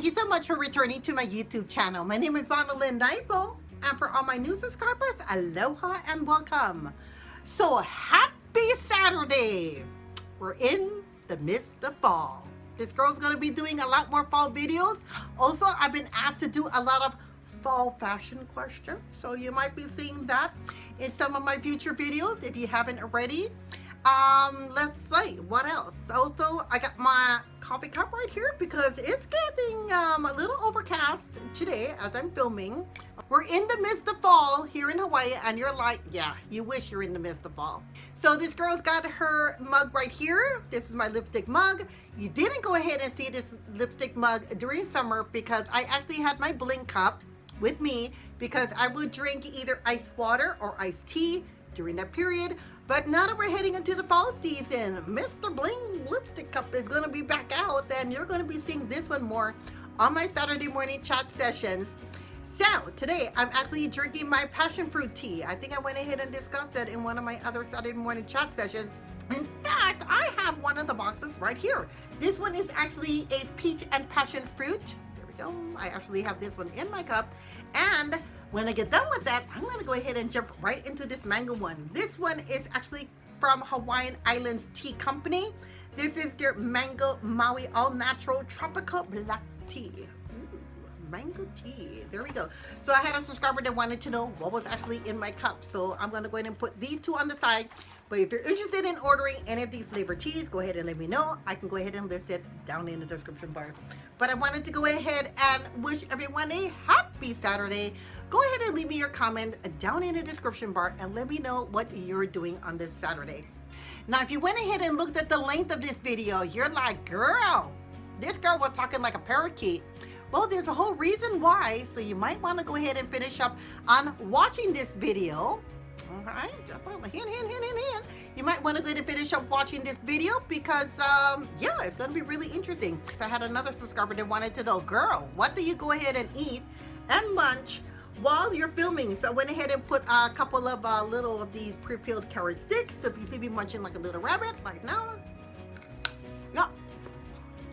you so much for returning to my YouTube channel. My name is Vonalyn Naipo, and for all my new subscribers, aloha and welcome. So happy Saturday! We're in the midst of fall. This girl's gonna be doing a lot more fall videos. Also, I've been asked to do a lot of fall fashion questions, so you might be seeing that in some of my future videos if you haven't already. Let's see, what else? Also, I got my coffee cup right here because it's getting a little overcast today as I'm filming. We're in the midst of fall here in Hawaii, and you're like, yeah, you wish you're in the midst of fall. So this girl's got her mug right here. This is my lipstick mug. You didn't go ahead and see this lipstick mug during summer because I actually had my bling cup with me because I would drink either ice water or iced tea during that period. But now that we're heading into the fall season, Mr. Bling lipstick cup is going to be back out, and you're going to be seeing this one more on my Saturday morning chat sessions. So today I'm actually drinking my passion fruit tea. I think I went ahead and discussed it in one of my other Saturday morning chat sessions. In fact, I have one of the boxes right here. This one is actually a peach and passion fruit. There we go. I actually have this one in my cup. And when I get done with that, I'm going to go ahead and jump right into this mango one. This one is actually from Hawaiian Islands Tea Company. This is their Mango Maui All Natural Tropical Black Tea. Ooh, mango tea. There we go. So I had a subscriber that wanted to know what was actually in my cup. So I'm going to go ahead and put these two on the side. But if you're interested in ordering any of these flavored teas, go ahead and let me know. I can go ahead and list it down in the description bar. But I wanted to go ahead and wish everyone a happy Saturday. Go ahead and leave me your comment down in the description bar and let me know what you're doing on this Saturday. Now, if you went ahead and looked at the length of this video, you're like, girl, this girl was talking like a parakeet. Well, there's a whole reason why, so you might want to go ahead and finish up on watching this video. All right, just a hint. You might want to go ahead and finish up watching this video because, yeah, it's going to be really interesting. So I had another subscriber that wanted to know, girl, what do you go ahead and eat and munch while you're filming? So I went ahead and put a couple of little of these pre-peeled carrot sticks. So if you see me munching like a little rabbit, like no,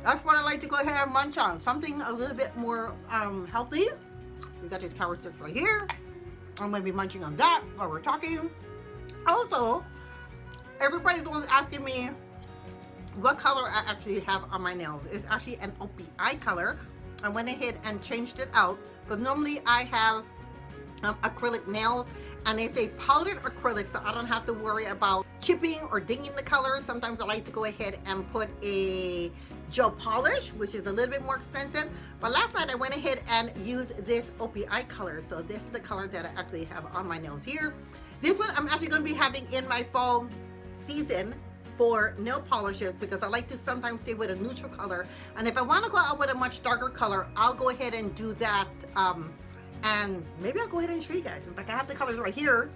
that's what I like to go ahead and munch on. Something a little bit more healthy. We got these carrot sticks right here. I'm going to be munching on that while we're talking. Also, everybody's always asking me what color I actually have on my nails. It's actually an OPI color. I went ahead and changed it out because normally I have acrylic nails, and it's a powdered acrylic, so I don't have to worry about chipping or dinging the color. Sometimes I like to go ahead and put a gel polish, which is a little bit more expensive. But last night I went ahead and used this OPI color. So this is the color that I actually have on my nails here. This one I'm actually going to be having in my fall season for nail polishes because I like to sometimes stay with a neutral color. And if I want to go out with a much darker color, I'll go ahead and do that. And maybe I'll go ahead and show you guys. In fact, I have the colors right here.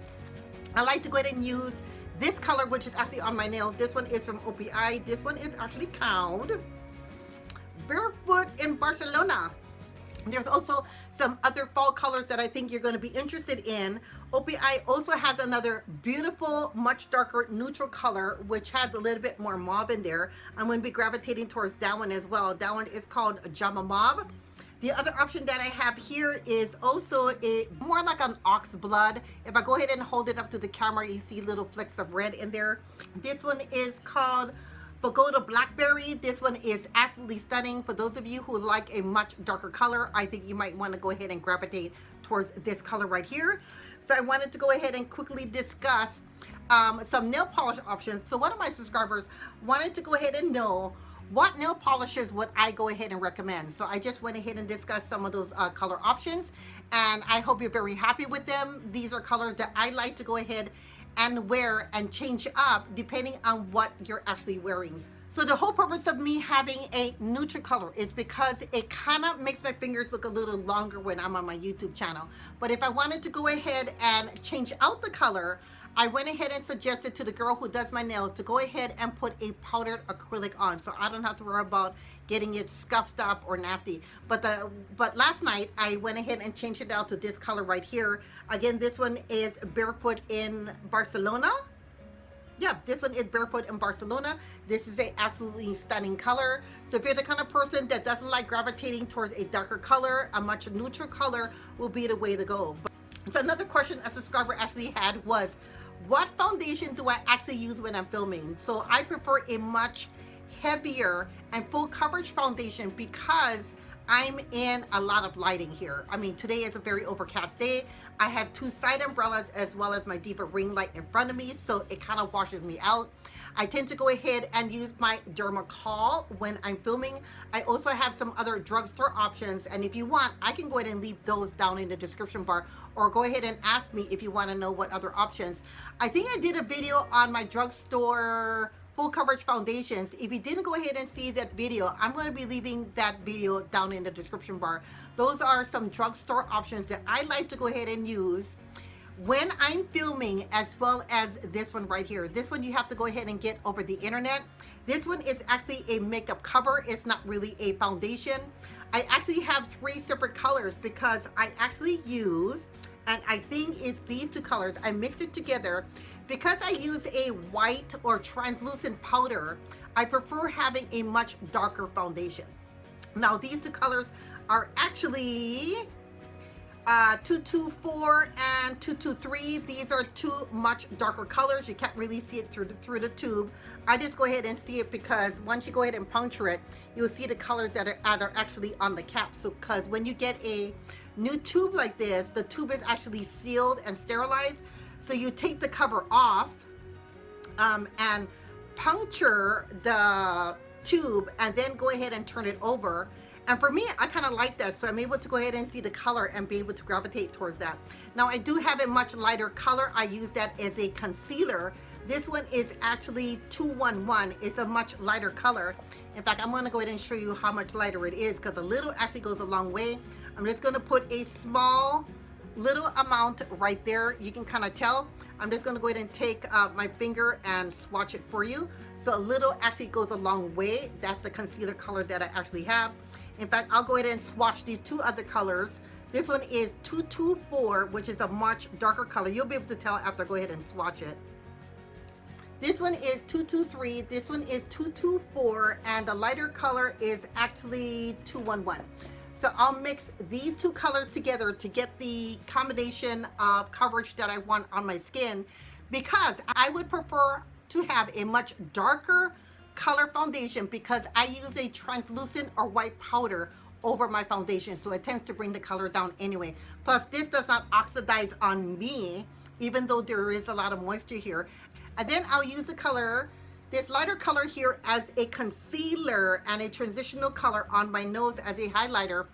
I like to go ahead and use this color, which is actually on my nails. This one is from OPI. This one is actually called Barefoot in Barcelona. There's also some other fall colors that I think you're going to be interested in. OPI also has another beautiful, much darker neutral color, which has a little bit more mauve in there. I'm going to be gravitating towards that one as well. That one is called Jama Mauve. The other option that I have here is also more like an ox blood. If I go ahead and hold it up to the camera, you see little flecks of red in there. This one is called Pagoda Blackberry. This one is absolutely stunning. For those of you who like a much darker color, I think you might want to go ahead and gravitate towards this color right here. So I wanted to go ahead and quickly discuss some nail polish options. So one of my subscribers wanted to go ahead and know what nail polishes would I go ahead and recommend. So I just went ahead and discussed some of those color options, and I hope you're very happy with them. These are colors that I like to go ahead and wear and change up depending on what you're actually wearing. So the whole purpose of me having a neutral color is because it kind of makes my fingers look a little longer when I'm on my YouTube channel. But if I wanted to go ahead and change out the color, I went ahead and suggested to the girl who does my nails to go ahead and put a powdered acrylic on, so I don't have to worry about getting it scuffed up or nasty. But last night I went ahead and changed it out to this color right here. Again, this one is Barefoot in Barcelona. Yeah, this one is Barefoot in Barcelona. This is a absolutely stunning color. So if you're the kind of person that doesn't like gravitating towards a darker color, a much neutral color will be the way to go. So another question a subscriber actually had was, what foundation do I actually use when I'm filming? So I prefer a much heavier and full coverage foundation because I'm in a lot of lighting here. I mean, today is a very overcast day. I have two side umbrellas as well as my Diva ring light in front of me, so it kind of washes me out. I tend to go ahead and use my Dermacol when I'm filming. I also have some other drugstore options, and if you want, I can go ahead and leave those down in the description bar, or go ahead and ask me if you want to know what other options. I think I did a video on my drugstore full coverage foundations. If you didn't go ahead and see that video, I'm going to be leaving that video down in the description bar. Those are some drugstore options that I like to go ahead and use when I'm filming, as well as this one right here. This one you have to go ahead and get over the internet. This one is actually a makeup cover. It's not really a foundation. I actually have three separate colors because I actually use, and I think it's these two colors. I mix it together. Because I use a white or translucent powder, I prefer having a much darker foundation. Now these two colors are actually 224 and 223. These are two much darker colors. You can't really see it through the tube. I just go ahead and see it because once you go ahead and puncture it, you'll see the colors that are actually on the cap. So because when you get a new tube like this, the tube is actually sealed and sterilized. So you take the cover off and puncture the tube and then go ahead and turn it over. And for me, I kind of like that. So I'm able to go ahead and see the color and be able to gravitate towards that. Now I do have a much lighter color. I use that as a concealer. This one is actually 211. It's a much lighter color. In fact, I'm going to go ahead and show you how much lighter it is because a little actually goes a long way. I'm just going to put a small little amount right there. You can kind of tell. I'm just going to go ahead and take my finger and swatch it for you. So a little actually goes a long way. That's the concealer color that I actually have. In fact, I'll go ahead and swatch these two other colors. This one is 224, which is a much darker color. You'll be able to tell after I go ahead and swatch it. This one is 223, this one is 224, and the lighter color is actually 211. So I'll mix these two colors together to get the combination of coverage that I want on my skin, because I would prefer to have a much darker color foundation because I use a translucent or white powder over my foundation, so it tends to bring the color down anyway. Plus this does not oxidize on me, even though there is a lot of moisture here. And then I'll use the color, this lighter color here, as a concealer and a transitional color on my nose as a highlighter.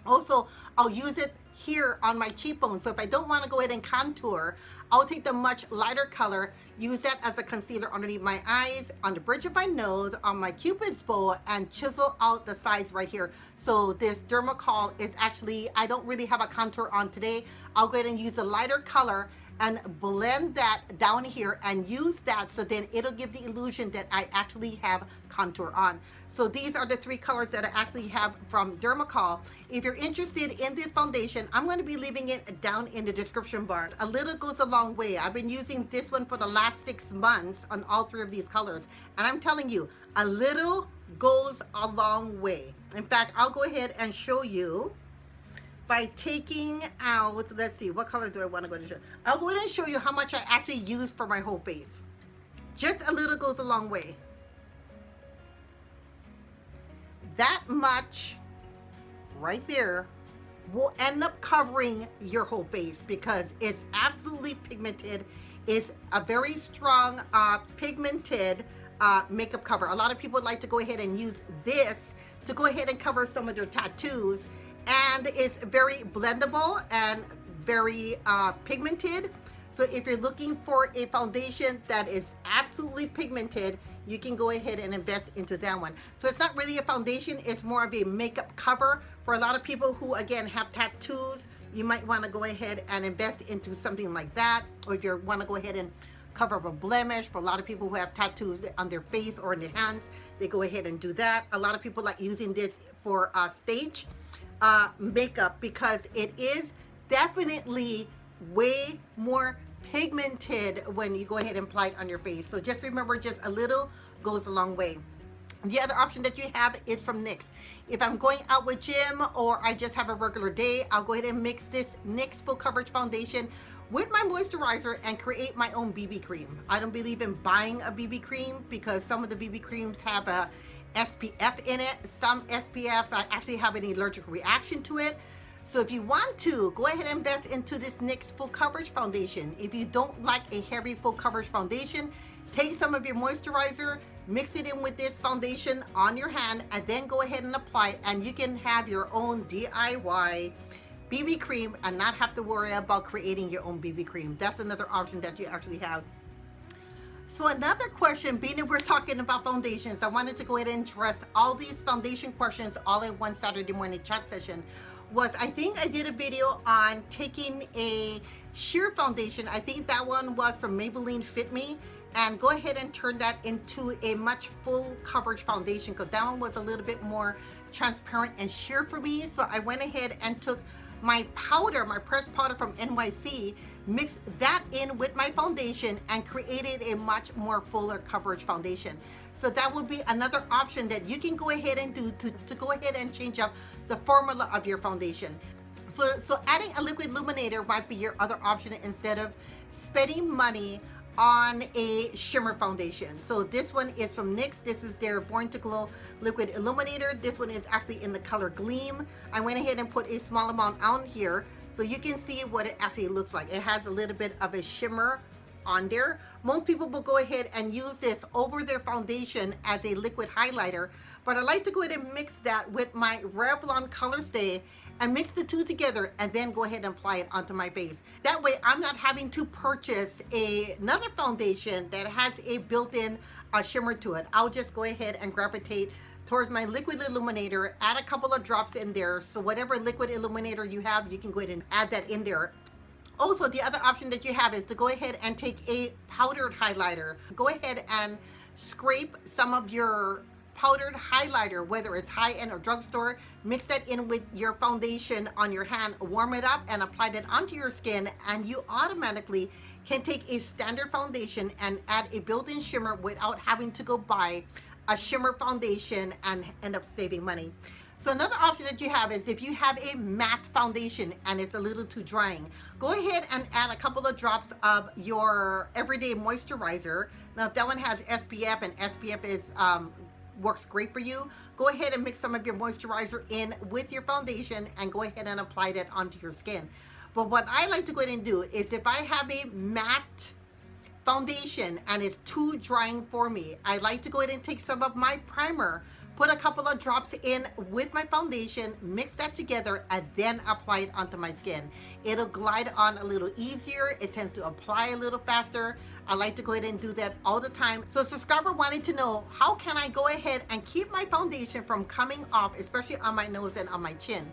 Also, I'll use it here on my cheekbone. So if I don't want to go ahead and contour, I'll take the much lighter color, use that as a concealer underneath my eyes, on the bridge of my nose, on my cupid's bow, and chisel out the sides right here. So this Dermacol is actually, I don't really have a contour on today. I'll go ahead and use a lighter color and blend that down here and use that, so then it'll give the illusion that I actually have contour on. So these are the three colors that I actually have from Dermacol. If you're interested in this foundation, I'm going to be leaving it down in the description bar. A little goes a long way. I've been using this one for the last 6 months on all three of these colors, and I'm telling you, a little goes a long way. In fact, I'll go ahead and show you by taking out, let's see, what color do I want to go to show? I'll go ahead and show you how much I actually use for my whole face. Just a little goes a long way. That much right there will end up covering your whole face because it's absolutely pigmented. It's a very strong pigmented makeup cover. A lot of people like to go ahead and use this to go ahead and cover some of their tattoos, and it's very blendable and very pigmented. So if you're looking for a foundation that is absolutely pigmented, you can go ahead and invest into that one. So it's not really a foundation, it's more of a makeup cover. For a lot of people who, again, have tattoos, you might want to go ahead and invest into something like that. Or if you want to go ahead and cover up a blemish, for a lot of people who have tattoos on their face or in their hands, they go ahead and do that. A lot of people like using this for stage makeup because it is definitely way more pigmented when you go ahead and apply it on your face. So just remember, just a little goes a long way. The other option that you have is from NYX. If I'm going out with Jim or I just have a regular day, I'll go ahead and mix this NYX Full Coverage Foundation with my moisturizer and create my own BB cream. I don't believe in buying a BB cream because some of the BB creams have a SPF in it. Some SPFs, I actually have an allergic reaction to it. So if you want to, go ahead and invest into this NYX Full Coverage Foundation. If you don't like a heavy full coverage foundation, take some of your moisturizer, mix it in with this foundation on your hand, and then go ahead and apply it, and you can have your own DIY BB cream and not have to worry about creating your own BB cream. That's another option that you actually have. So another question, being that we're talking about foundations, I wanted to go ahead and address all these foundation questions all in one Saturday morning chat session. I think I did a video on taking a sheer foundation. I think that one was from Maybelline Fit Me, and go ahead and turn that into a much full coverage foundation because that one was a little bit more transparent and sheer for me. So I went ahead and took my powder, my pressed powder from NYC, mixed that in with my foundation and created a much more fuller coverage foundation. So that would be another option that you can go ahead and do to go ahead and change up the formula of your foundation. So adding a liquid illuminator might be your other option instead of spending money on a shimmer foundation. So this one is from NYX. This is their Born to Glow liquid illuminator. This one is actually in the color Gleam. I went ahead and put a small amount on here so you can see what it actually looks like. It has a little bit of a shimmer on there. Most people will go ahead and use this over their foundation as a liquid highlighter, but I like to go ahead and mix that with my Revlon Color Stay and mix the two together and then go ahead and apply it onto my base. That way I'm not having to purchase another foundation that has a built-in shimmer to it. I'll just go ahead and gravitate towards my liquid illuminator, add a couple of drops in there. So whatever liquid illuminator you have, you can go ahead and add that in there. Also, the other option that you have is to go ahead and take a powdered highlighter. Go ahead and scrape some of your powdered highlighter, whether it's high-end or drugstore, mix that in with your foundation on your hand, warm it up and apply that onto your skin, and you automatically can take a standard foundation and add a built-in shimmer without having to go buy a shimmer foundation and end up saving money. So another option that you have is if you have a matte foundation and it's a little too drying, go ahead and add a couple of drops of your everyday moisturizer. Now if that one has SPF and SPF is works great for you, go ahead and mix some of your moisturizer in with your foundation and go ahead and apply that onto your skin. But what I like to go ahead and do is if I have a matte foundation and it's too drying for me, I like to go ahead and take some of my primer, put a couple of drops in with my foundation, mix that together, and then apply it onto my skin. It'll glide on a little easier. It tends to apply a little faster. I like to go ahead and do that all the time. So a subscriber wanted to know, how can I go ahead and keep my foundation from coming off, especially on my nose and on my chin?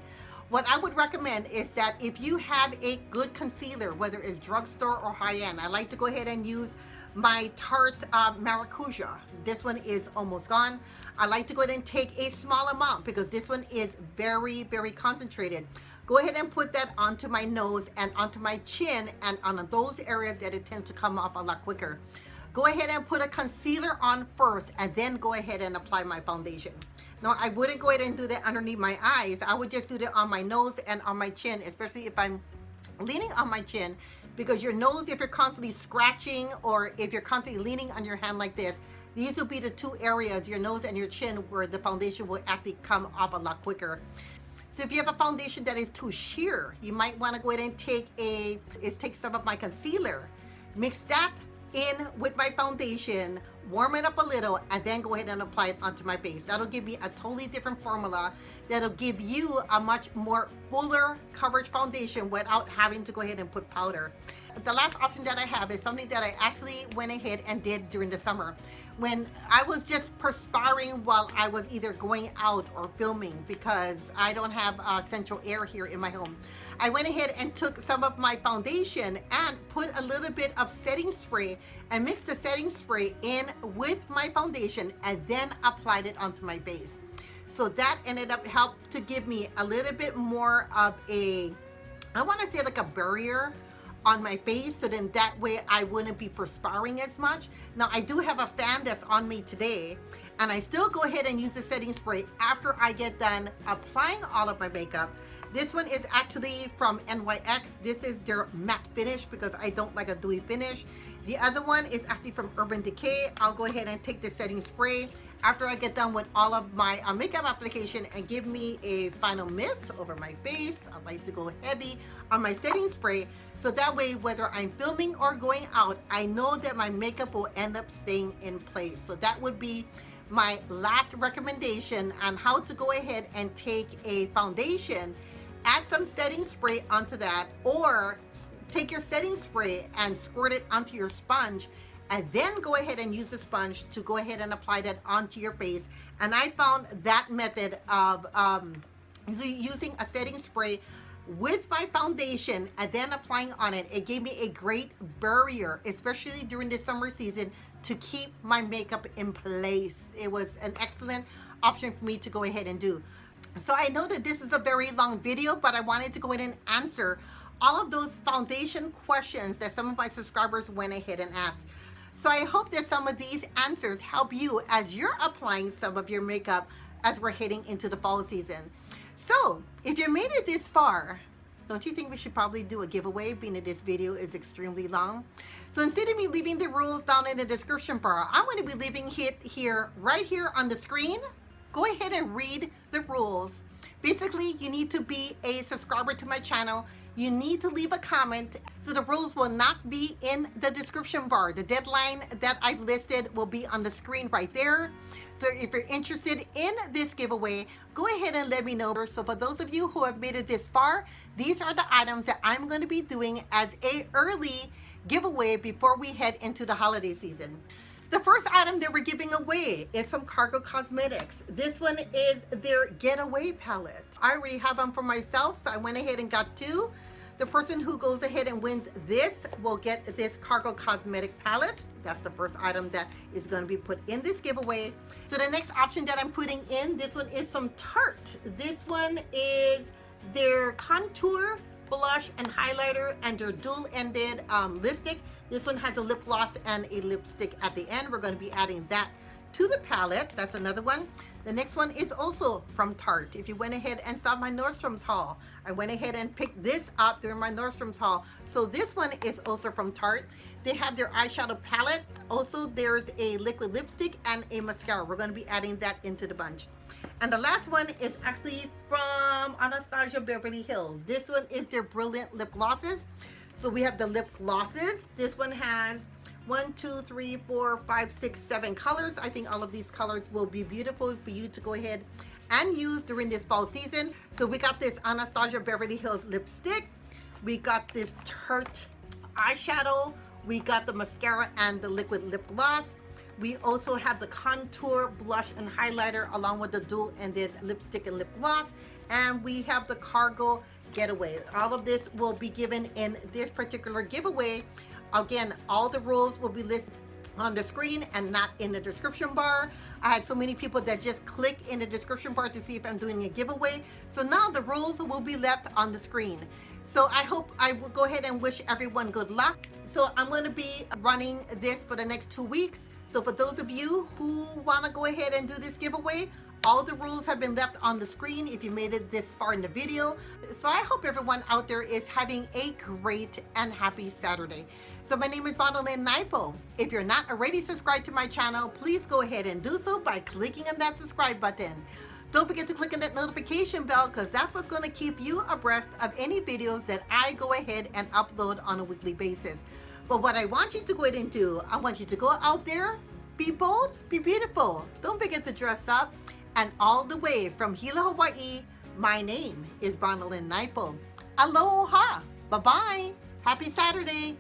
What I would recommend is that if you have a good concealer, whether it's drugstore or high-end, I like to go ahead and use my Tarte Maracuja. This one is almost gone. I like to go ahead and take a small amount because this one is very, very concentrated. Go ahead and put that onto my nose and onto my chin and on those areas that it tends to come off a lot quicker. Go ahead and put a concealer on first and then go ahead and apply my foundation. Now, I wouldn't go ahead and do that underneath my eyes. I would just do that on my nose and on my chin, especially if I'm leaning on my chin, because your nose, if you're constantly scratching or if you're constantly leaning on your hand like this, these will be the two areas, your nose and your chin, where the foundation will actually come off a lot quicker. So if you have a foundation that is too sheer, you might want to go ahead and take some of my concealer, mix that in with my foundation, warm it up a little, and then go ahead and apply it onto my face. That'll give me a totally different formula that'll give you a much more fuller coverage foundation without having to go ahead and put powder. The last option that I have is something that I actually went ahead and did during the summer when I was just perspiring while I was either going out or filming because I don't have central air here in my home. I went ahead and took some of my foundation and put a little bit of setting spray and mixed the setting spray in with my foundation and then applied it onto my base. So that ended up helped to give me a little bit more of a, I want to say like a barrier on my face, so then that way I wouldn't be perspiring as much. Now I do have a fan that's on me today, and I still go ahead and use the setting spray after I get done applying all of my makeup. This one is actually from NYX. This is their matte finish because I don't like a dewy finish. The other one is actually from Urban Decay. I'll go ahead and take the setting spray after I get done with all of my makeup application and give me a final mist over my face. I like to go heavy on my setting spray, so that way whether I'm filming or going out, I know that my makeup will end up staying in place. So that would be my last recommendation on how to go ahead and take a foundation, add some setting spray onto that, or take your setting spray and squirt it onto your sponge, and then go ahead and use the sponge to go ahead and apply that onto your face. And I found that method of using a setting spray with my foundation and then applying on it, it gave me a great barrier, especially during the summer season, to keep my makeup in place. It was an excellent option for me to go ahead and do. So I know that this is a very long video, but I wanted to go ahead and answer all of those foundation questions that some of my subscribers went ahead and asked. So I hope that some of these answers help you as you're applying some of your makeup as we're heading into the fall season. So if you made it this far, don't you think we should probably do a giveaway, being that this video is extremely long? So instead of me leaving the rules down in the description bar, I'm going to be leaving it here, right here on the screen. Go ahead and read the rules. Basically, you need to be a subscriber to my channel. You need to leave a comment, so the rules will not be in the description bar. The deadline that I've listed will be on the screen right there. So if you're interested in this giveaway, go ahead and let me know. So for those of you who have made it this far, these are the items that I'm going to be doing as a early giveaway before we head into the holiday season. The first item that we're giving away is some Cargo Cosmetics. This one is their Getaway palette. I already have them for myself, so I went ahead and got two. The person who goes ahead and wins this will get this Cargo Cosmetic palette. That's the first item that is going to be put in this giveaway. So the next option that I'm putting in, this one is from Tarte. This one is their contour, blush, and highlighter, and their dual-ended lipstick. This one has a lip gloss and a lipstick at the end. We're going to be adding that to the palette. That's another one. The next one is also from Tarte. If you went ahead and saw my Nordstrom's haul, I went ahead and picked this up during my Nordstrom's haul. So this one is also from Tarte. They have their eyeshadow palette. Also, there's a liquid lipstick and a mascara. We're going to be adding that into the bunch. And the last one is actually from Anastasia Beverly Hills. This one is their Brilliant Lip Glosses. So we have the lip glosses. This one has 1, 2, 3, 4, 5, 6, 7 colors. I think all of these colors will be beautiful for you to go ahead and use during this fall season. So we got this Anastasia Beverly Hills lipstick. We got this Tarte eyeshadow. We got the mascara and the liquid lip gloss. We also have the contour, blush, and highlighter along with the dual-ended lipstick and lip gloss. And we have the Cargo Getaway. All of this will be given in this particular giveaway. Again, all the rules will be listed on the screen and not in the description bar. I had so many people that just click in the description bar to see if I'm doing a giveaway. So now the rules will be left on the screen. So I hope I will go ahead and wish everyone good luck. So I'm going to be running this for the next 2 weeks. So for those of you who want to go ahead and do this giveaway, all the rules have been left on the screen if you made it this far in the video. So I hope everyone out there is having a great and happy Saturday. So my name is Wondershare Filmora. If you're not already subscribed to my channel, please go ahead and do so by clicking on that subscribe button. Don't forget to click on that notification bell, because that's what's going to keep you abreast of any videos that I go ahead and upload on a weekly basis. But what I want you to go ahead and do, I want you to go out there, be bold, be beautiful. Don't forget to dress up. And all the way from Hilo, Hawaii, my name is Wondershare Filmora. Aloha. Bye-bye. Happy Saturday.